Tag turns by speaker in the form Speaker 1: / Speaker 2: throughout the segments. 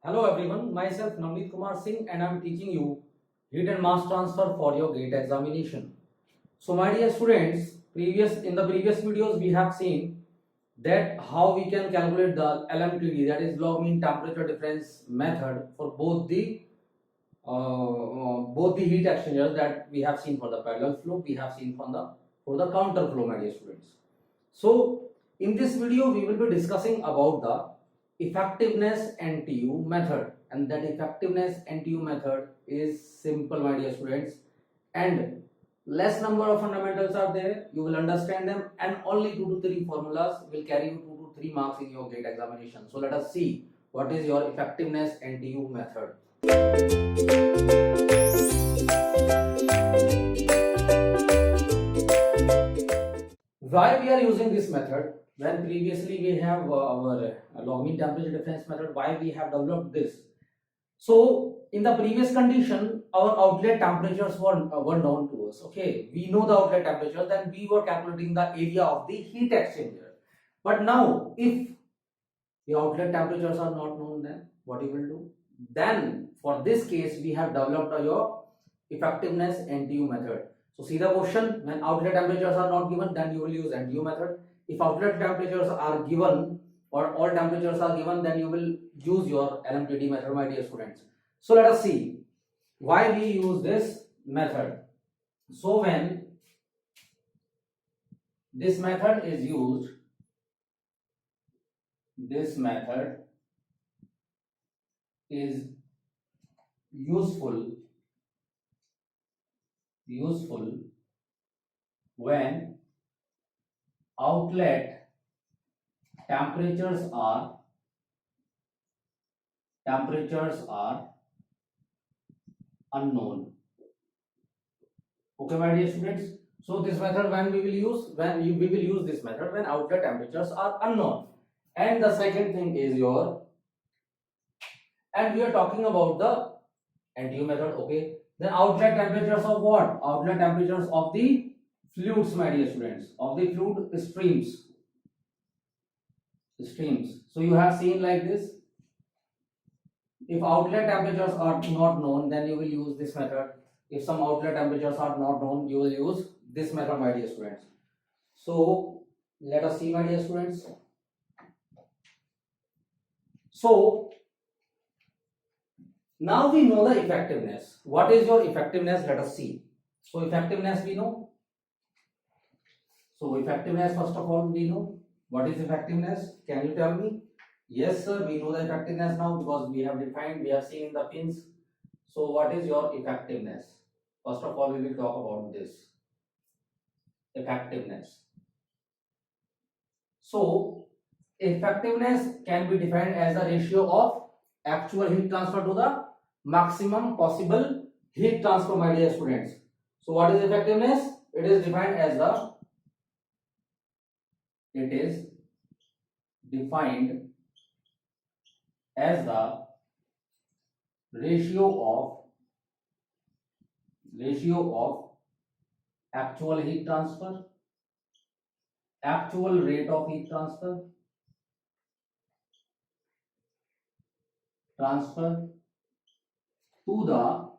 Speaker 1: Hello everyone, myself Navneet Kumar Singh and I am teaching you heat and mass transfer for your GATE examination. So my dear students, in the previous videos we have seen that how we can calculate the LMTD, that is log mean temperature difference method for both the heat exchangers that we have seen for the parallel flow, we have seen for the counter flow, my dear students. So in this video we will be discussing about the effectiveness NTU method, and that effectiveness NTU method is simple, my dear students, and less number of fundamentals are there. You will understand them, and only 2 to 3 formulas will carry you 2 to 3 marks in your GATE examination. So let us see what is your effectiveness NTU method. Why we are using this method when previously we have our log mean temperature difference method? Why we have developed this? So in the previous condition, our outlet temperatures were known to us. Okay, we know the outlet temperature, then we were calculating the area of the heat exchanger. But now, if the outlet temperatures are not known, then what you will do? Then for this case, we have developed your effectiveness NTU method. So see the question, when outlet temperatures are not given, then you will use NTU method. If outlet temperatures are given or all temperatures are given, then you will use your LMTD method, my dear students. So let us see why we use this method. So when this method is used, this method is useful when outlet temperatures are unknown. Okay, my dear students. So this method when we will use, we will use this method when outlet temperatures are unknown. And the second thing is and we are talking about the NTU method. Okay, then outlet temperatures of what? Outlet temperatures of the fluids, my dear students, of the fluid streams. So you have seen like this. If outlet temperatures are not known, then you will use this method. If some outlet temperatures are not known, you will use this method, my dear students. So let us see, my dear students. So now we know the effectiveness. What is your effectiveness? Let us see. So effectiveness we know. So effectiveness, first of all, we know. What is effectiveness? Can you tell me? Yes, sir, we know the effectiveness now because we have defined, we have seen the pins. So what is your effectiveness? First of all, we will talk about this. Effectiveness. So effectiveness can be defined as the ratio of actual heat transfer to the maximum possible heat transfer, my dear students. So what is effectiveness? It is defined as the ratio of actual heat transfer, actual rate of heat transfer to the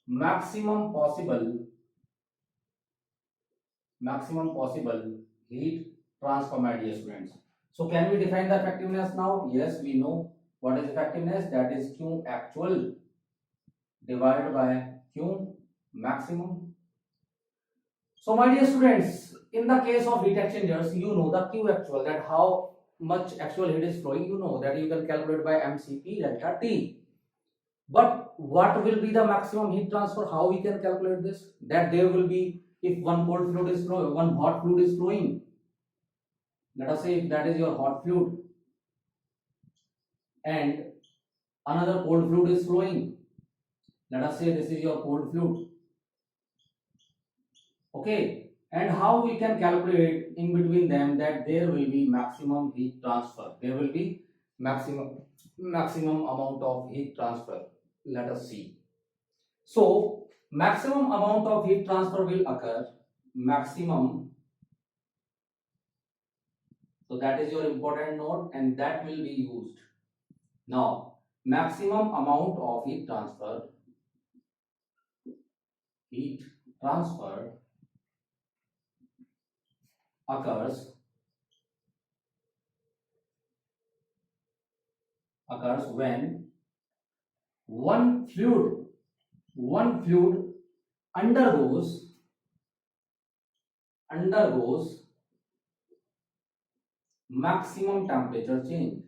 Speaker 1: maximum possible heat transfer, my dear students. So can we define the effectiveness now? Yes, we know what is effectiveness. That is Q actual divided by Q maximum. So my dear students, in the case of heat exchangers, you know the Q actual, that how much actual heat is flowing, you know that you can calculate by MCP delta T. But what will be the maximum heat transfer? How we can calculate this? That there will be, if one cold fluid is flowing, one hot fluid is flowing. Let us say if that is your hot fluid and another cold fluid is flowing. Let us say this is your cold fluid. Okay, and how we can calculate in between them that there will be maximum heat transfer. There will be maximum amount of heat transfer. Let us see. So maximum amount of heat transfer will occur. So that is your important note and that will be used. Now, maximum amount of heat transfer occurs when one fluid undergoes maximum temperature change.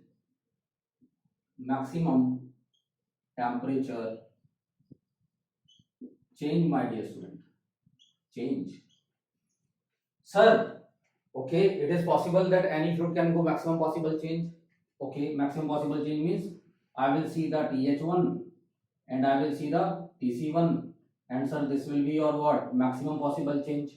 Speaker 1: Maximum temperature change, my dear student. Change. Sir, okay, it is possible that any fluid can go maximum possible change. Okay, maximum possible change means I will see the TH1 and I will see the TC1, and sir, this will be your what? Maximum possible change.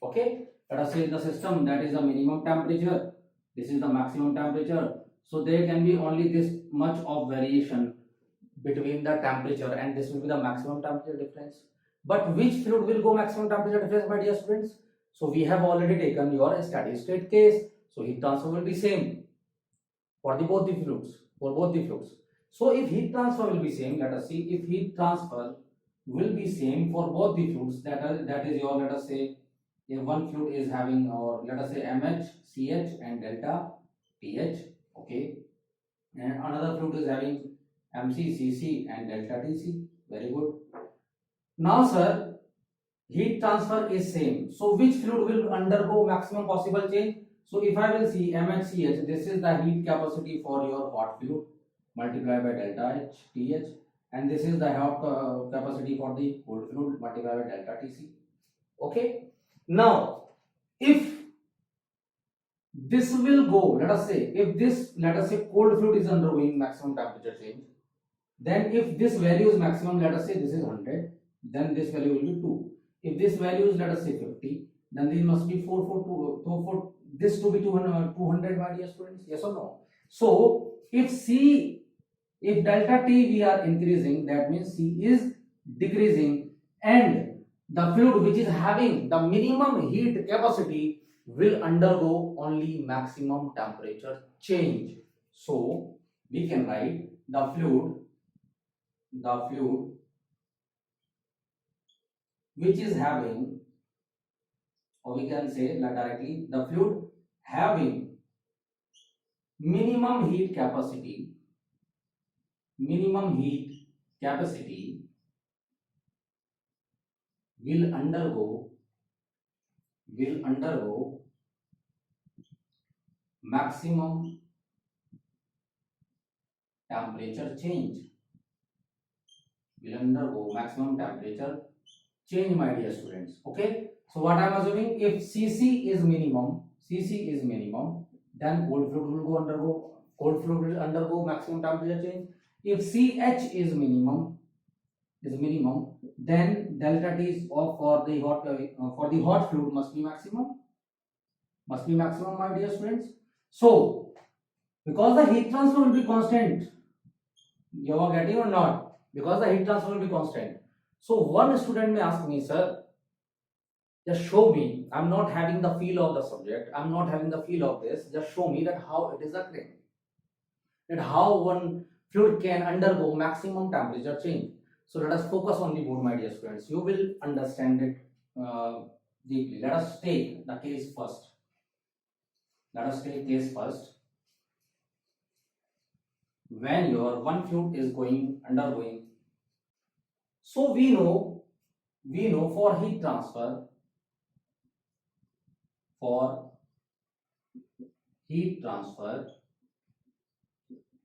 Speaker 1: Okay, let us say in the system that is the minimum temperature, this is the maximum temperature. So there can be only this much of variation between the temperature and this will be the maximum temperature difference. But which fluid will go maximum temperature difference, my dear students? So we have already taken your steady state case. So heat transfer will be same for both the fluids. So if heat transfer will be same, let us see if heat transfer will be same for both the fluids. That is your, let us say, if one fluid is having, or let us say MH, CH and delta TH, okay, and another fluid is having MC, CC and delta TC. Very good. Now sir, heat transfer is same. So which fluid will undergo maximum possible change? So if I will see MHCH, this is the heat capacity for your hot fluid multiplied by delta H, TH, and this is the hot capacity for the cold fluid multiplied by delta TC. Okay. Now, if this will go, let us say cold fluid is undergoing maximum temperature change, then if this value is maximum, let us say this is 100, then this value will be 2. If this value is, let us say 50, then this must be 4 for this to be 200, my dear students. Yes or no? So if delta T we are increasing, that means C is decreasing, and the fluid which is having the minimum heat capacity will undergo only maximum temperature change. So we can write the fluid which is having, or we can say directly, the fluid having minimum heat capacity will undergo maximum temperature change. My dear students. Okay, so what I am assuming, if CC is minimum, then cold fluid will undergo maximum temperature change. If CH is minimum, then delta T is off for the hot fluid must be maximum, my dear students. So because the heat transfer will be constant, you are getting or not? Because the heat transfer will be constant. So one student may ask me, sir, just show me, I'm not having the feel of the subject, I'm not having the feel of this, just show me that how it is occurring, that how one fluid can undergo maximum temperature change. So let us focus on the board, my dear students. You will understand it deeply. Let us take the case first. When your one fluid is undergoing, so we know for heat transfer,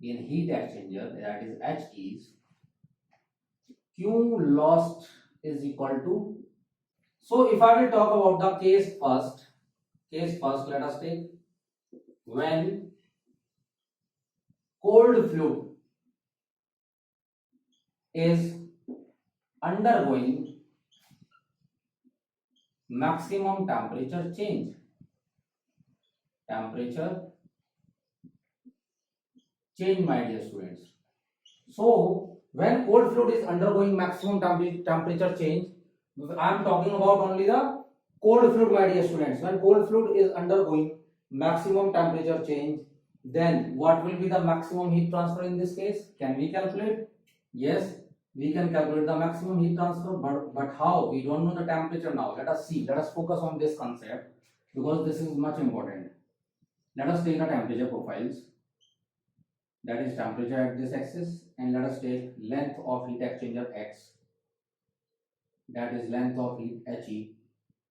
Speaker 1: in heat exchanger, that is H is Q lost is equal to. So if I will talk about the case first, let us take when cold fluid is undergoing maximum temperature change. My dear students. So when cold fluid is undergoing maximum temperature change, I am talking about only the cold fluid, my dear students. When cold fluid is undergoing maximum temperature change, then what will be the maximum heat transfer in this case? Can we calculate? Yes, we can calculate the maximum heat transfer, but how? We don't know the temperature now. Let us see. Let us focus on this concept because this is much important. Let us take the temperature profiles. That is temperature at this axis, and let us take length of heat exchanger X. That is length of heat HE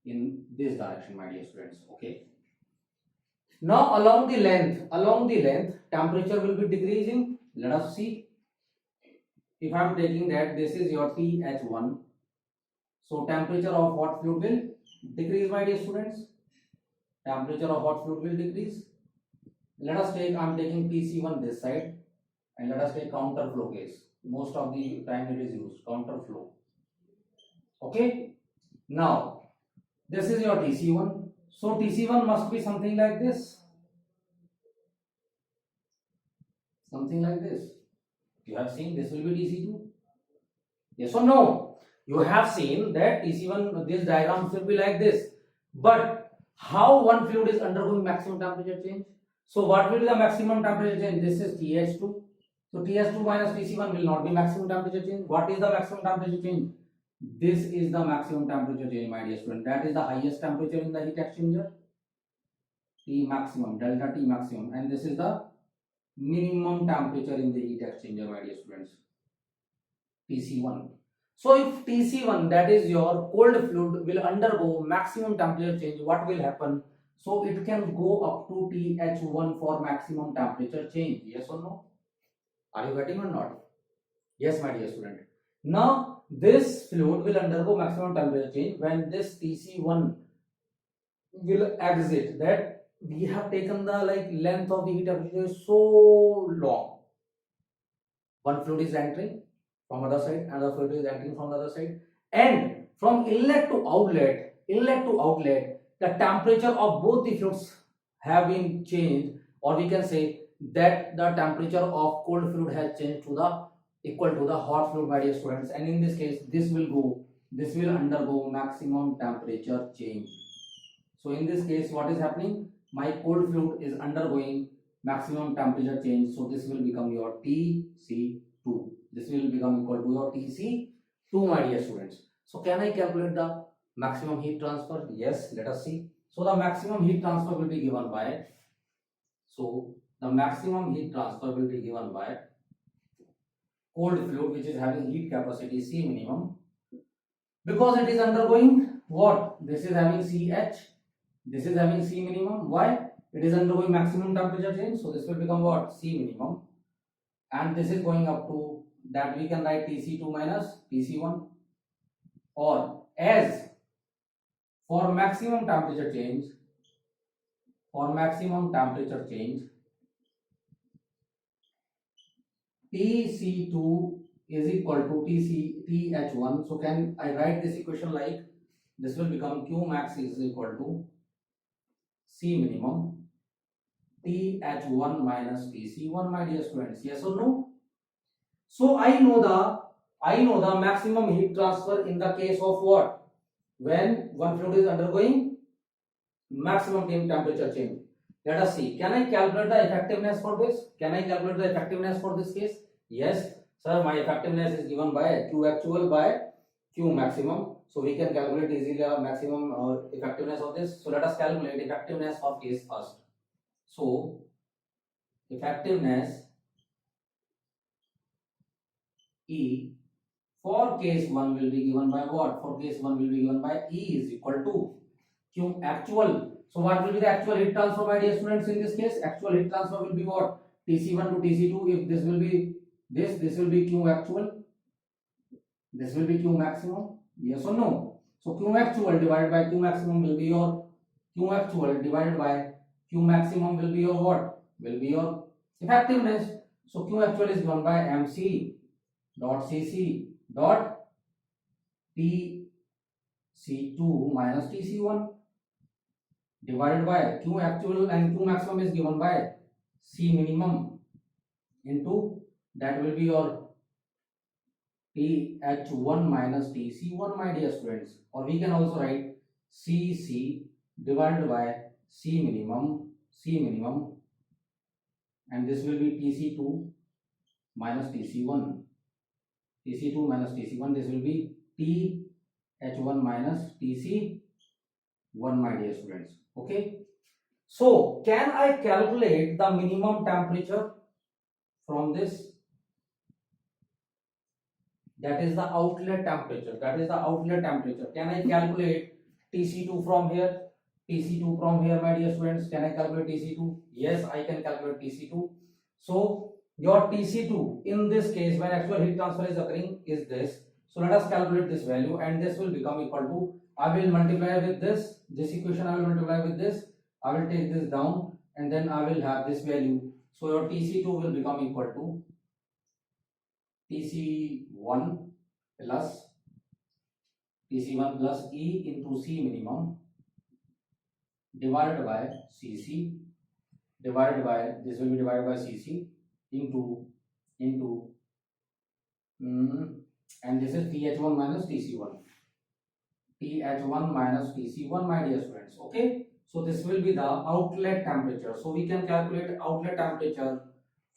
Speaker 1: in this direction, my dear students. Okay. Now along the length, temperature will be decreasing. Let us see. If I am taking that this is your TH1, so temperature of hot fluid will decrease, my dear students. Temperature of hot fluid will decrease. Let us take, I am taking TC1 this side, and let us take counter flow case. Most of the time it is used, counter flow. Okay. Now this is your TC1. So TC1 must be something like this. Something like this. You have seen this will be TC2. Yes or no? You have seen that TC1, this diagram will be like this. But how one fluid is undergoing maximum temperature change? So what will be the maximum temperature change? This is TH2. So TH2 minus TC1 will not be maximum temperature change. What is the maximum temperature change? This is the maximum temperature change, my dear student. That is the highest temperature in the heat exchanger. T maximum, delta T maximum. And this is the minimum temperature in the heat exchanger, my dear students. TC1. So if TC1, that is your cold fluid, will undergo maximum temperature change, what will happen? So it can go up to TH1 for maximum temperature change. Yes or no? Are you getting or not? Yes, my dear student. Now this fluid will undergo maximum temperature change when this TC1 will exit. That we have taken the length of the heat exchanger so long. One fluid is entering from other side, another fluid is entering from the other side, and from inlet to outlet, the temperature of both the fluids have been changed, or we can say that the temperature of cold fluid has changed to the equal to the hot fluid, my dear students. And in this case, this will undergo maximum temperature change. So in this case, what is happening? My cold fluid is undergoing maximum temperature change. So this will become your TC2. This will become equal to your TC2, my dear students. So can I calculate the maximum heat transfer? Yes, let us see. So the maximum heat transfer will be given by, cold fluid which is having heat capacity C minimum, because it is undergoing what? This is having CH, this is having C minimum. Why? It is undergoing maximum temperature change, so this will become what? C minimum, and this is going up to that we can write TC2 minus TC1, or as for maximum temperature change, TC2 is equal to TH1. So can I write this equation like this? Will become Q max is equal to C minimum TH1 minus TC1, my dear students. Yes or no? So I know the maximum heat transfer in the case of what? When one fluid is undergoing maximum temperature change. Let us see. Can I calculate the effectiveness for this? Case? Yes, sir. My effectiveness is given by Q actual by Q maximum. So we can calculate easily the maximum effectiveness of this. So let us calculate effectiveness of case first. So effectiveness E for case 1 will be given by what? For case 1 will be given by E is equal to Q actual. So what will be the actual heat transfer, my dear students? In this case, actual heat transfer will be what? TC1 to TC2. If this will be this will be Q actual, this will be Q maximum. Yes or no? So Q actual divided by Q maximum will be your Q actual divided by Q maximum will be your what? Will be your effectiveness. So Q actual is given by MC dot Cc dot TC2 minus TC1 divided by Q actual, and Q maximum is given by C minimum into that will be your TH1 minus TC1, my dear students. Or we can also write CC divided by C minimum C minimum, and this will be Tc2 minus Tc1. Tc2 minus Tc1, this will be Th1 minus Tc1, my dear students. Okay. So can I calculate the minimum temperature from this? That is the outlet temperature. That is the outlet temperature. Can I calculate Tc2 from here? Tc2 from here, my dear students. Can I calculate Tc2? Yes, I can calculate Tc2. So your Tc2 in this case, when actual heat transfer is occurring, is this. So let us calculate this value, and this will become equal to, I will multiply with this equation, I will multiply with this, I will take this down, and then I will have this value. So your Tc2 will become equal to Tc1 plus E into C minimum divided by Cc, divided by, this will be divided by Cc into and this is Th1 minus Tc1. Th1 minus Tc1, my dear students. Okay, so this will be the outlet temperature. So we can calculate outlet temperature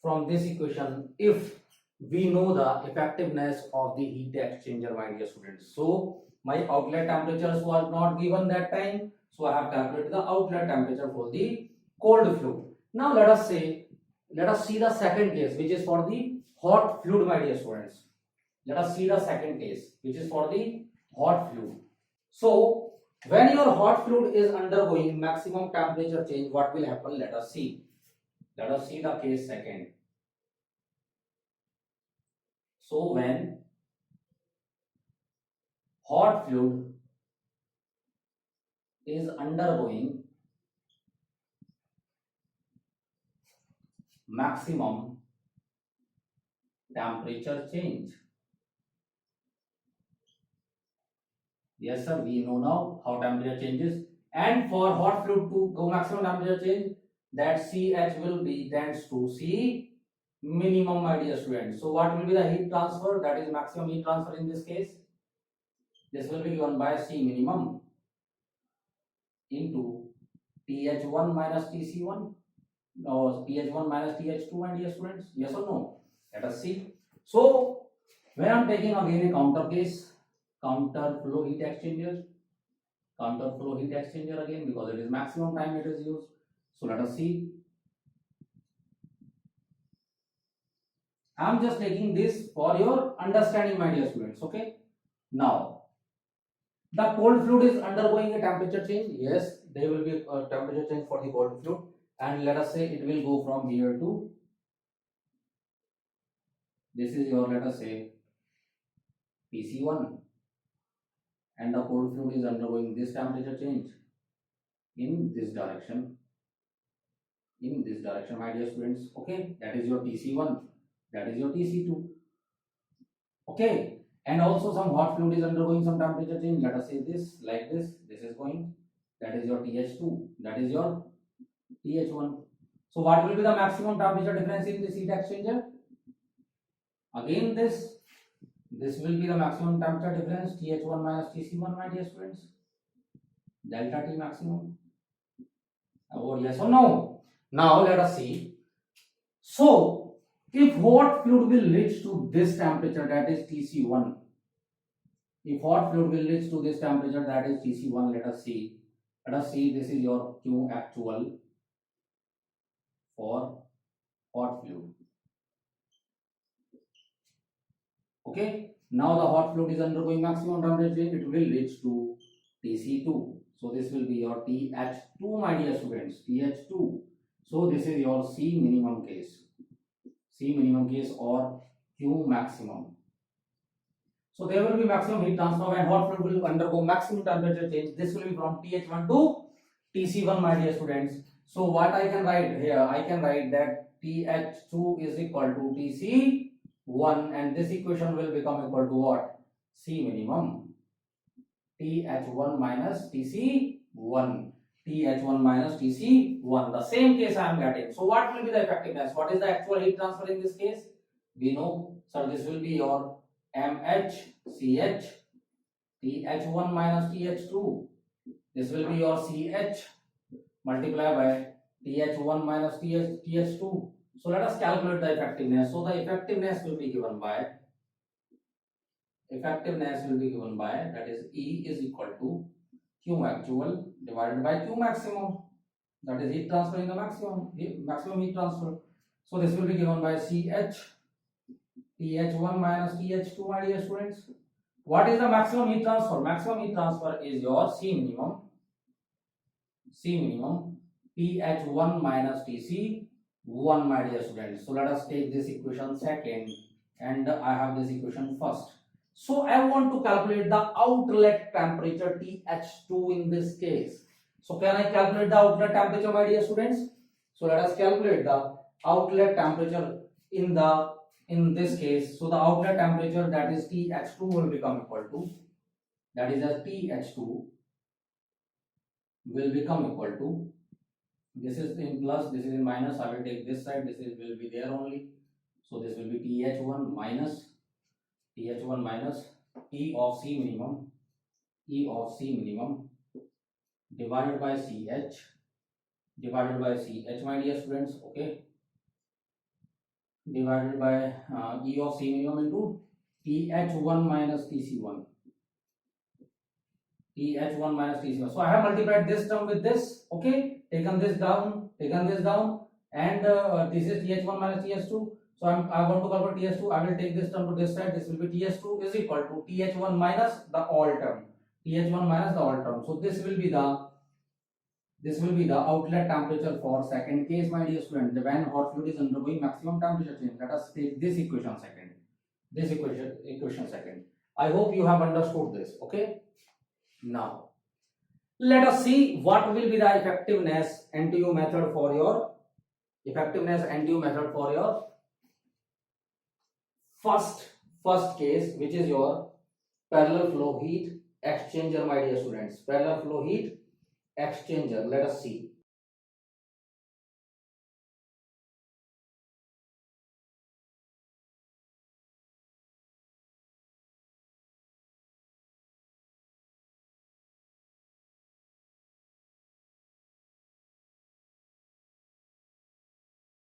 Speaker 1: from this equation if we know the effectiveness of the heat exchanger, my dear students. So my outlet temperatures was not given that time, so I have calculated the outlet temperature for the cold fluid. Now let us see the second case, which is for the hot fluid, my dear students. Let us see the second case, which is for the hot fluid. So when your hot fluid is undergoing maximum temperature change, what will happen? Let us see the case second. So when hot fluid is undergoing maximum temperature change. Yes sir, we know now how temperature changes, and for hot fluid to go maximum temperature change, that Ch will be tends to C minimum, my dear students. So what will be the heat transfer? That is maximum heat transfer in this case. This will be given by C minimum into Th1 minus Tc1, or Th1 minus Th2, my dear students. Yes or no? Let us see. So when I am taking again a counter case, counter flow heat exchanger again, because it is maximum time it is used. So let us see. I am just taking this for your understanding, my dear students. Okay. Now the cold fluid is undergoing a temperature change. Yes, there will be a temperature change for the cold fluid, and let us say it will go from here to, this is your, let us say, Tc1, and the cold fluid is undergoing this temperature change in this direction, my dear students. Okay, that is your Tc1, that is your Tc2. Okay, and also some hot fluid is undergoing some temperature change. Let us say this, like this is going, that is your Th2, that is your Th1. So what will be the maximum temperature difference in this heat exchanger? Again this will be the maximum temperature difference, Th1 minus Tc1, my dear students, delta T maximum. Or yes or no? Now let us see. So if hot fluid will reach to this temperature, that is Tc1, if hot fluid will reach to this temperature, that is Tc1, let us see, this is your Q actual for hot fluid. Okay, now the hot fluid is undergoing maximum temperature change, it will reach to Tc2. So this will be your Th2, my dear students, Th2. So this is your C minimum case, or Q maximum. So there will be maximum heat transfer and hot fluid will undergo maximum temperature change. This will be from Th1 to Tc1, my dear students. So what I can write here, I can write that Th2 is equal to Tc1, and this equation will become equal to what? C minimum, Th1 minus Tc1, Th1 minus Tc1. The same case I am getting. So what will be the effectiveness? What is the actual heat transfer in this case? We know, so this will be your MHCH, Th1 minus Th2. This will be your CH multiplied by TH1 minus TH2. So let us calculate the effectiveness. So the effectiveness will be given by that is E is equal to Q actual divided by Q maximum. That is heat transfer in the maximum heat transfer. So this will be given by TH1 minus TH2, my dear students. What is the maximum heat transfer? Maximum heat transfer is your C minimum TH1 minus TC1, my dear students. So let us take this equation second and I have this equation first. So I want to calculate the outlet temperature TH2 in this case. So can I calculate the outlet temperature, my dear students? So let us calculate the outlet temperature in this case. So the outlet temperature, that is TH2, will become equal to, that is as TH2 will become equal to, this is in plus, this is in minus. I will take this side, will be there only. So this will be TH1 minus E of C minimum divided by CH, my dear students. Okay, divided by E of C minimum into TH1 minus TC1. So I have multiplied this term with this. Okay, taken this down, and this is TH1 minus TH2. So I want to calculate TH2. I will take this term to this side. This will be TH2 is equal to TH1 minus the all term. So this will be the outlet temperature for second case, my dear student. When hot fluid is undergoing maximum temperature change. Let us take this equation second. I hope you have understood this. Okay. Now let us see what will be the effectiveness NTU method for your first case, which is your parallel flow heat exchanger, my dear students. Parallel flow heat exchanger. Let us see.